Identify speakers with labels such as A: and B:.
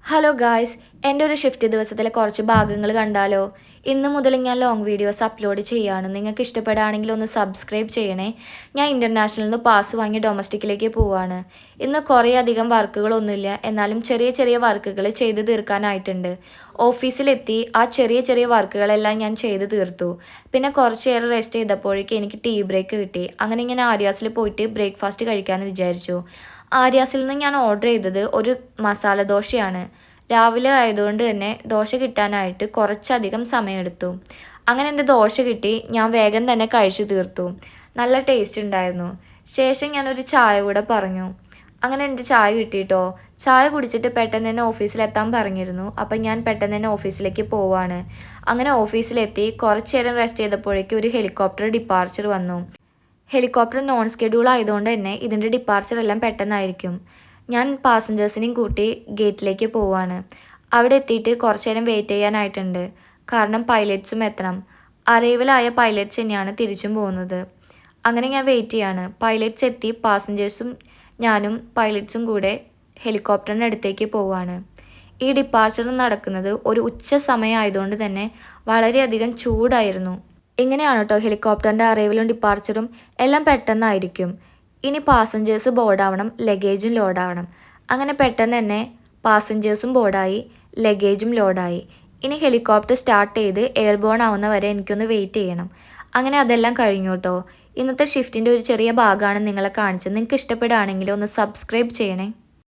A: Hello guys, എൻ്റെ ഒരു shift ദിവസത്തിലെ കുറച്ച് ഭാഗങ്ങൾ കണ്ടാലോ? ഇന്ന് മുതൽ ഞാൻ ലോങ് വീഡിയോസ് അപ്ലോഡ് ചെയ്യുകയാണ്. നിങ്ങൾക്ക് ഇഷ്ടപ്പെടുകയാണെങ്കിൽ ഒന്ന് സബ്സ്ക്രൈബ് ചെയ്യണേ. ഞാൻ ഇൻ്റർനാഷണലിൽ നിന്ന് പാസ് വാങ്ങി ഡൊമസ്റ്റിക്കിലേക്ക് പോവാണ്. ഇന്ന് കുറേ അധികം വർക്കുകളൊന്നുമില്ല, എന്നാലും ചെറിയ ചെറിയ വർക്കുകൾ ചെയ്ത് തീർക്കാനായിട്ടുണ്ട്. ഓഫീസിലെത്തി ആ ചെറിയ ചെറിയ വർക്കുകളെല്ലാം ഞാൻ ചെയ്ത് തീർത്തു. പിന്നെ കുറച്ച് നേരം റെസ്റ്റ് ചെയ്തപ്പോഴേക്കും എനിക്ക് ടീ ബ്രേക്ക് കിട്ടി. അങ്ങനെ ഇങ്ങനെ ആര്യാസിൽ പോയിട്ട് ബ്രേക്ക്ഫാസ്റ്റ് കഴിക്കാമെന്ന് വിചാരിച്ചു. ആര്യാസിൽ നിന്ന് ഞാൻ ഓർഡർ ചെയ്തത് ഒരു മസാല ദോശയാണ്. രാവിലെ ആയതുകൊണ്ട് തന്നെ ദോശ കിട്ടാനായിട്ട് കുറച്ചധികം സമയമെടുത്തു. അങ്ങനെ എൻ്റെ ദോശ കിട്ടി. ഞാൻ വേഗം തന്നെ കഴിച്ചു തീർത്തു. നല്ല ടേസ്റ്റ് ഉണ്ടായിരുന്നു. ശേഷം ഞാനൊരു ചായ കൂടെ പറഞ്ഞു. അങ്ങനെ എൻ്റെ ചായ കിട്ടിയിട്ടോ. ചായ കുടിച്ചിട്ട് പെട്ടെന്ന് തന്നെ ഓഫീസിലെത്താൻ പറഞ്ഞിരുന്നു. അപ്പം ഞാൻ പെട്ടെന്ന് തന്നെ ഓഫീസിലേക്ക് പോവാണ്. അങ്ങനെ ഓഫീസിലെത്തി കുറച്ച് നേരം റെസ്റ്റ് ചെയ്തപ്പോഴേക്കും ഒരു ഹെലികോപ്റ്റർ ഡിപ്പാർച്ചർ വന്നു. ഹെലികോപ്റ്റർ നോൺ സ്കെഡ്യൂൾ ആയതുകൊണ്ട് തന്നെ ഇതിൻ്റെ ഡിപ്പാർച്ചർ എല്ലാം പെട്ടെന്നായിരിക്കും. ഞാൻ പാസഞ്ചേഴ്സിനെയും കൂട്ടി ഗേറ്റിലേക്ക് പോവാണ്. അവിടെ എത്തിയിട്ട് കുറച്ച് നേരം വെയിറ്റ് ചെയ്യാനായിട്ടുണ്ട്. കാരണം പൈലറ്റ്സും എത്തണം. അറൈവലായ പൈലറ്റ്സ് തന്നെയാണ് തിരിച്ചും പോകുന്നത്. അങ്ങനെ ഞാൻ വെയിറ്റ് ചെയ്യാണ്. പൈലറ്റ്സ് എത്തി. പാസഞ്ചേഴ്സും ഞാനും പൈലറ്റ്സും കൂടെ ഹെലികോപ്റ്ററിൻ്റെ അടുത്തേക്ക് പോവാണ്. ഈ ഡിപ്പാർച്ചർ നടക്കുന്നത് ഒരു ഉച്ച സമയമായതുകൊണ്ട് തന്നെ വളരെയധികം ചൂടായിരുന്നു. ഇങ്ങനെയാണ് കേട്ടോ ഹെലികോപ്റ്ററിൻ്റെ അറൈവലും ഡിപ്പാർച്ചറും എല്ലാം പെട്ടെന്നായിരിക്കും. ഇനി പാസഞ്ചേഴ്സ് ബോർഡാവണം, ലഗേജും ലോഡാവണം. അങ്ങനെ പെട്ടെന്ന് തന്നെ പാസഞ്ചേഴ്സും ബോർഡായി, ലഗേജും ലോഡായി. ഇനി ഹെലികോപ്റ്റർ സ്റ്റാർട്ട് ചെയ്ത് എയർബോൺ ആവുന്ന വരെ എനിക്കൊന്ന് വെയിറ്റ് ചെയ്യണം. അങ്ങനെ അതെല്ലാം കഴിഞ്ഞു കേട്ടോ. ഇന്നത്തെ ഷിഫ്റ്റിൻ്റെ ഒരു ചെറിയ ഭാഗമാണ് നിങ്ങളെ കാണിച്ചത്. നിങ്ങൾക്ക് ഇഷ്ടപ്പെടുകയാണെങ്കിൽ ഒന്ന് സബ്സ്ക്രൈബ് ചെയ്യണേ.